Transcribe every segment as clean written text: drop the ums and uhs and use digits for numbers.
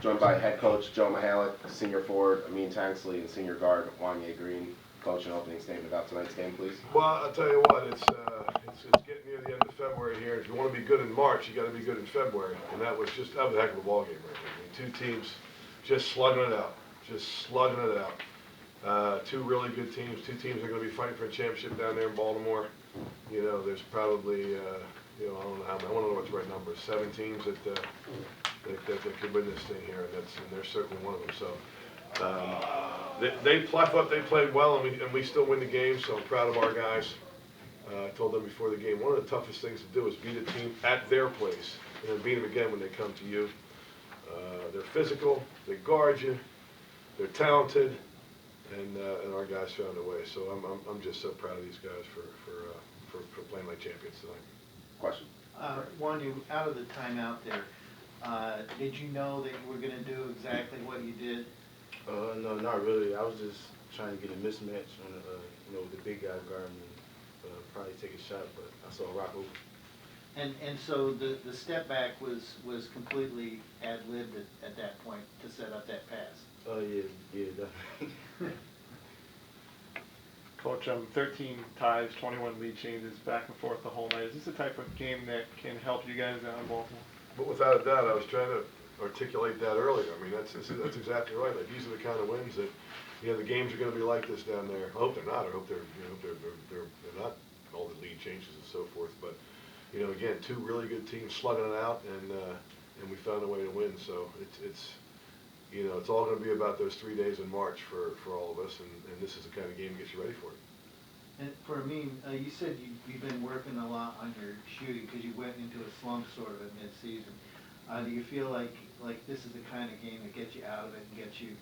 Joined by head coach Joe Mihalik, senior forward Amin Tanksley, and senior guard Wanye Green. Coach, an opening statement about tonight's game, please. Well, I'll tell you what, it's getting near the end of February here. If you want to be good in March, you got to be good in February, and that was a heck of a ball game right there. I mean, two teams just slugging it out. Two really good teams. Two teams that are going to be fighting for a championship down there in Baltimore. You know, there's probably, I don't know what's the right number. 7 teams that could win this thing here, and they're certainly one of them. So they played well, and we still win the game. So I'm proud of our guys. I told them before the game, one of the toughest things to do is beat a team at their place, and then beat them again when they come to you. They're physical, they guard you, they're talented, and our guys found a way. So I'm just so proud of these guys for playing like champions tonight. Question. Wanye, out of the timeout there, did you know that you were going to do exactly what you did? No, not really. I was just trying to get a mismatch on with the big guy guarding me. Probably take a shot, but I saw a rock open. And so the step back was completely ad-libbed at that point to set up that pass. Oh yeah, definitely. Coach, 13 ties, 21 lead changes, back and forth the whole night. Is this the type of game that can help you guys out in Baltimore? But without a doubt, I was trying to articulate that earlier. I mean, that's exactly right. Like, these are the kind of wins that, the games are going to be like this down there. I hope they're not. I hope they're not all the lead changes and so forth. But, again, two really good teams slugging it out, and we found a way to win. So it's all going to be about those 3 days in March for all of us, and this is the kind of game that gets you ready for it. And for Amin, you said you've been working a lot on your shooting because you went into a slump sort of at mid-season. Do you feel like this is the kind of game that gets you out of it and gets you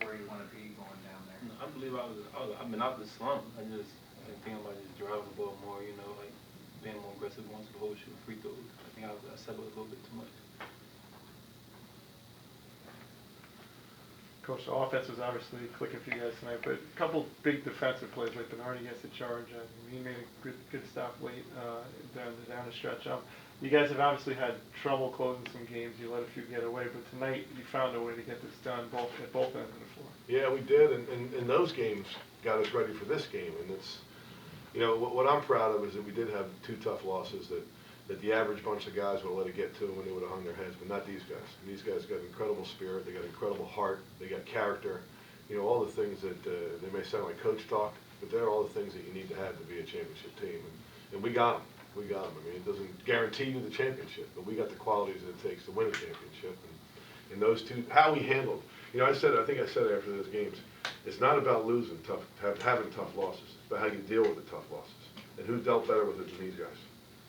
where you want to be going down there? I believe I've been out of the slump. I've been thinking about just driving the ball more, like being more aggressive once the whole shooting free throws. I think I settled a little bit too much. Coach, the offense was obviously clicking for you guys tonight, but a couple big defensive plays, like Bernard against the charge. He made a good stop late down the stretch. You guys have obviously had trouble closing some games. You let a few get away, but tonight you found a way to get this done at both ends of the floor. Yeah, we did, and those games got us ready for this game. And it's, what I'm proud of is that we did have 2 tough losses that the average bunch of guys would have let it get to them when they would have hung their heads, but not these guys. And these guys got incredible spirit, they got incredible heart, they got character, all the things that they may sound like coach talk, but they're all the things that you need to have to be a championship team. And we got them. I mean, it doesn't guarantee you the championship, but we got the qualities that it takes to win a championship. And those two, how we handled, I think I said after those games, it's not about losing having tough losses. It's about how you deal with the tough losses. And who dealt better with it than these guys?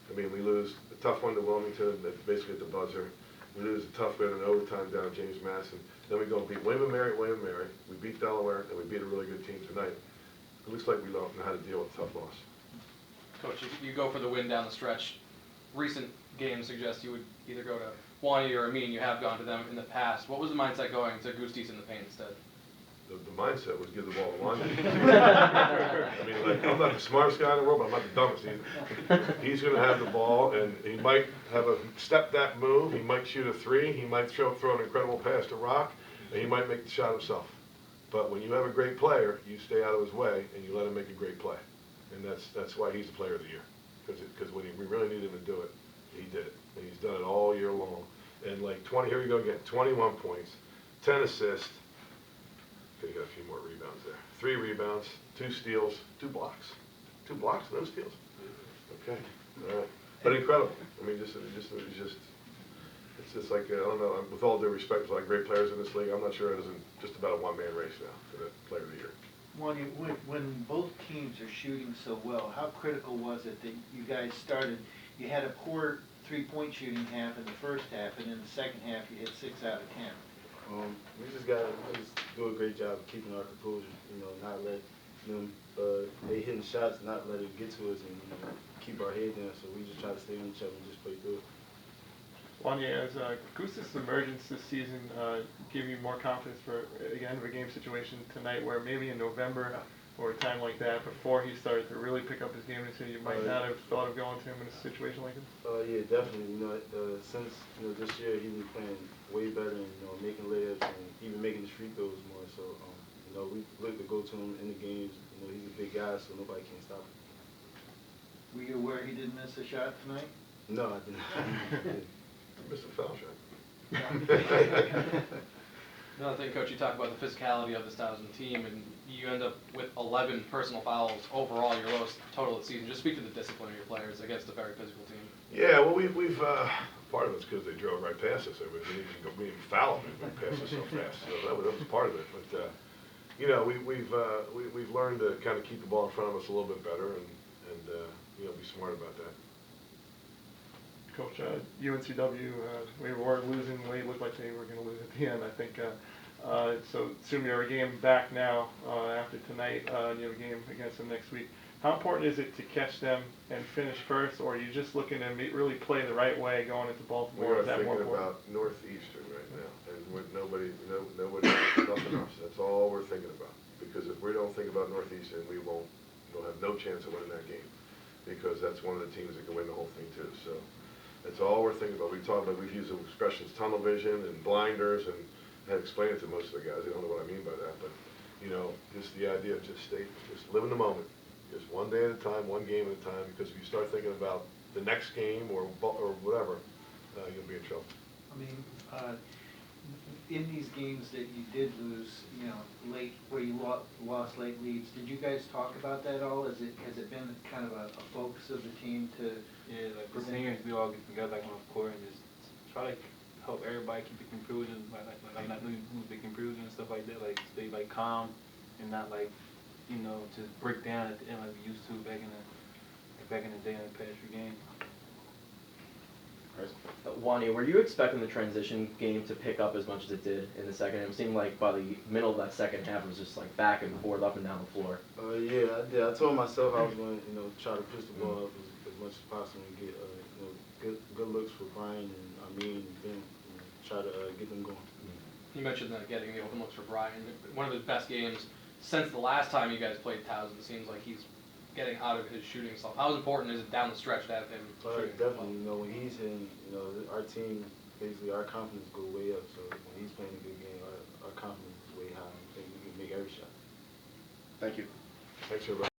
I mean, we lose a tough one to Wilmington, basically at the buzzer. We lose a tough win in overtime down at James Madison. Then we go and beat William & Mary. We beat Delaware, and we beat a really good team tonight. It looks like we don't know how to deal with a tough loss. Coach, you go for the win down the stretch. Recent games suggest you would either go to Wanye or Amin. You have gone to them in the past. What was the mindset going to Goosties in the paint instead? The mindset was give the ball to Wanye. I mean, I'm not the smartest guy in the world, but I'm not the dumbest. He's going to have the ball, and he might have a step-back move. He might shoot a 3. He might throw an incredible pass to Rock, and he might make the shot himself. But when you have a great player, you stay out of his way, and you let him make a great play. And that's why he's the player of the year. Because when we really needed him to do it, he did it. And he's done it all year long. And here we go again, 21 points, 10 assists. Okay, you got a few more rebounds there. 3 rebounds, 2 steals, 2 blocks. 2 blocks, no steals. Okay, all right. But incredible. I mean, it's just like, I don't know, with all due respect, there's a lot of great players in this league. I'm not sure it isn't just about a one-man race now for the player of the year. When both teams are shooting so well, how critical was it that you guys started, you had a poor 3-point shooting half in the first half, and in the second half you hit 6 out of 10? We just got to do a great job of keeping our composure, not let them, they hitting shots, not let it get to us, and keep our head down. So we just try to stay on each other and just play through it. Wanye, as Goostis' emergence this season give you more confidence for the end of a game situation tonight, where maybe in November or a time like that, before he started to really pick up his game, and so you might not have thought of going to him in a situation like this? Yeah, definitely. Since this year he's been playing way better and, you know, making layups and even making the free throws more. So, you know, we look to go to him in the games. You know, he's a big guy, so nobody can stop him. Were you aware he didn't miss a shot tonight? No, I didn't. I missed a foul shot. Another thing, Coach, you talk about the physicality of this Towson team, and you end up with 11 personal fouls overall, your lowest total of the season. Just speak to the discipline of your players against a very physical team. Yeah, well, we've part of it's because they drove right past us. We didn't even foul them. They passed us so fast. So that was part of it. But you know, we've learned to kind of keep the ball in front of us a little bit better and you know, be smart about that. Coach, UNCW, we were losing late. Looked like they were going to lose at the end, I think. So assume you have a game back now after tonight, and you have a game against them next week. How important is it to catch them and finish first, or are you just looking to really play the right way going into We Baltimore? are Is that more thinking important? about Northeastern right now, and with nobody, nothing else. That's all we're thinking about. Because if we don't think about Northeastern, we'll have no chance of winning that game. Because that's one of the teams that can win the whole thing too. So that's all we're thinking about. We've used the expressions tunnel vision and blinders, and I had explained it to most of the guys. They don't know what I mean by that, but you know, just the idea of just live in the moment. Just one day at a time, one game at a time, because if you start thinking about the next game or whatever, you'll be in trouble. I mean, in these games that you did lose, you know, late, where you lost late leads, did you guys talk about that at all? Has it been kind of a focus of the team to? Yeah, like the seniors, we all get together like on the court and just try to help everybody keep the composure, like not lose big composure and stuff like that. Like stay like calm and not like, you know, just break down at the end like we used to back in the day in the past few games. Wanya, were you expecting the transition game to pick up as much as it did in the second? It seemed like by the middle of that second half, it was just like back and forth, up and down the floor. Yeah, I did. I told myself I was going to, you know, try to push the ball up as much as possible and get, you know, good looks for Brian and Ben, you know, try to get them going. You mentioned getting the open looks for Brian. One of his best games since the last time you guys played Towson. Seems like he's getting out of his shooting slump. How important is it down the stretch to have him shooting? Definitely, you know, when he's in, you know, our team, basically our confidence go way up. So when he's playing a good game, our confidence is way high. I think we can make every shot. Thank you. Thanks, everybody.